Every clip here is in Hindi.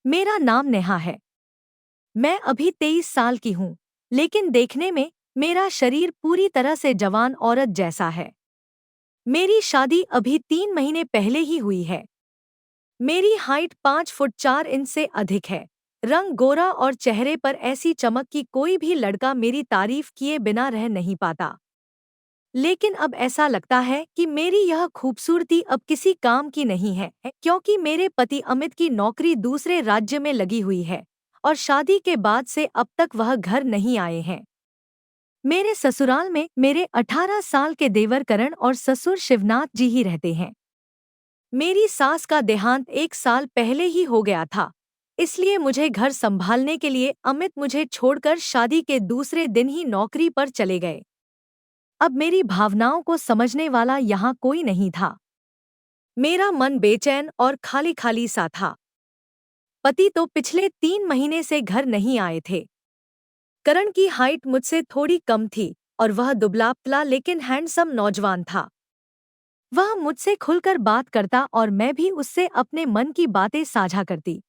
मेरा नाम नेहा है। मैं अभी 23 साल की हूँ, लेकिन देखने में मेरा शरीर पूरी तरह से जवान औरत जैसा है। मेरी शादी अभी 3 महीने पहले ही हुई है। मेरी हाइट 5 फुट 4 इंच से अधिक है। रंग गोरा और चेहरे पर ऐसी चमक कि कोई भी लड़का मेरी तारीफ किए बिना रह नहीं पाता। लेकिन अब ऐसा लगता है कि मेरी यह खूबसूरती अब किसी काम की नहीं है, क्योंकि मेरे पति अमित की नौकरी दूसरे राज्य में लगी हुई है और शादी के बाद से अब तक वह घर नहीं आए हैं। मेरे ससुराल में मेरे 18 साल के देवर करण और ससुर शिवनाथ जी ही रहते हैं। मेरी सास का देहांत 1 साल पहले ही हो गया था, इसलिए मुझे घर संभालने के लिए अमित मुझे छोड़कर शादी के दूसरे दिन ही नौकरी पर चले गए। अब मेरी भावनाओं को समझने वाला यहाँ कोई नहीं था। मेरा मन बेचैन और खाली खाली सा था। पति तो पिछले 3 महीने से घर नहीं आए थे। करण की हाइट मुझसे थोड़ी कम थी और वह दुबला पतला लेकिन हैंडसम नौजवान था। वह मुझसे खुलकर बात करता और मैं भी उससे अपने मन की बातें साझा करती।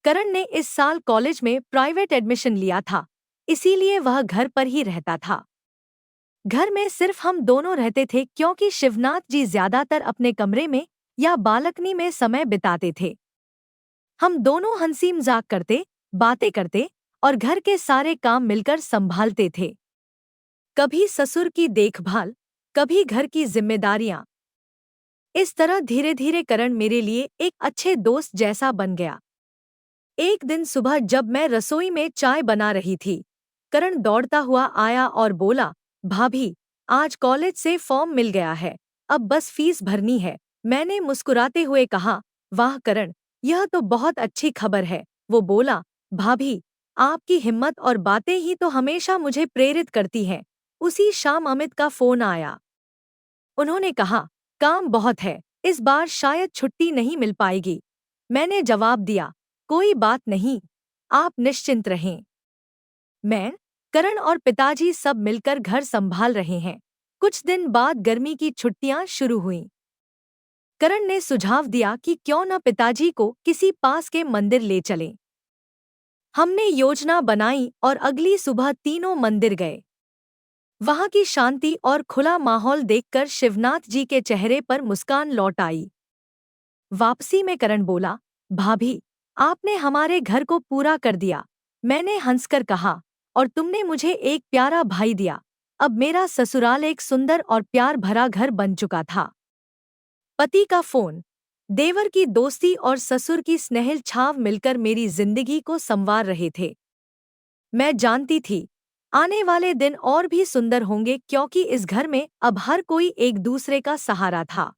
करण ने इस साल कॉलेज में प्राइवेट एडमिशन लिया था, इसीलिए वह घर पर ही रहता था। घर में सिर्फ हम दोनों रहते थे क्योंकि शिवनाथ जी ज्यादातर अपने कमरे में या बालकनी में समय बिताते थे। हम दोनों हंसी मजाक करते, बातें करते और घर के सारे काम मिलकर संभालते थे। कभी ससुर की देखभाल, कभी घर की जिम्मेदारियां। इस तरह धीरे धीरे करण मेरे लिए एक अच्छे दोस्त जैसा बन गया। एक दिन सुबह जब मैं रसोई में चाय बना रही थी, करण दौड़ता हुआ आया और बोला, भाभी, आज कॉलेज से फॉर्म मिल गया है, अब बस फीस भरनी है। मैंने मुस्कुराते हुए कहा, वाह करण, यह तो बहुत अच्छी खबर है। वो बोला, भाभी, आपकी हिम्मत और बातें ही तो हमेशा मुझे प्रेरित करती हैं। उसी शाम अमित का फोन आया। उन्होंने कहा, काम बहुत है, इस बार शायद छुट्टी नहीं मिल पाएगी। मैंने जवाब दिया, कोई बात नहीं, आप निश्चिंत रहें। मैं, करण और पिताजी सब मिलकर घर संभाल रहे हैं। कुछ दिन बाद गर्मी की छुट्टियां शुरू हुईं। करण ने सुझाव दिया कि क्यों न पिताजी को किसी पास के मंदिर ले चलें। हमने योजना बनाई और अगली सुबह तीनों मंदिर गए। वहां की शांति और खुला माहौल देखकर शिवनाथ जी के चेहरे पर मुस्कान लौट आई। वापसी में करण बोला, भाभी, आपने हमारे घर को पूरा कर दिया। मैंने हंसकर कहा, और तुमने मुझे एक प्यारा भाई दिया। अब मेरा ससुराल एक सुंदर और प्यार भरा घर बन चुका था। पति का फोन, देवर की दोस्ती और ससुर की स्नेहिल छाव मिलकर मेरी जिंदगी को संवार रहे थे। मैं जानती थी, आने वाले दिन और भी सुंदर होंगे क्योंकि इस घर में अब हर कोई एक दूसरे का सहारा था।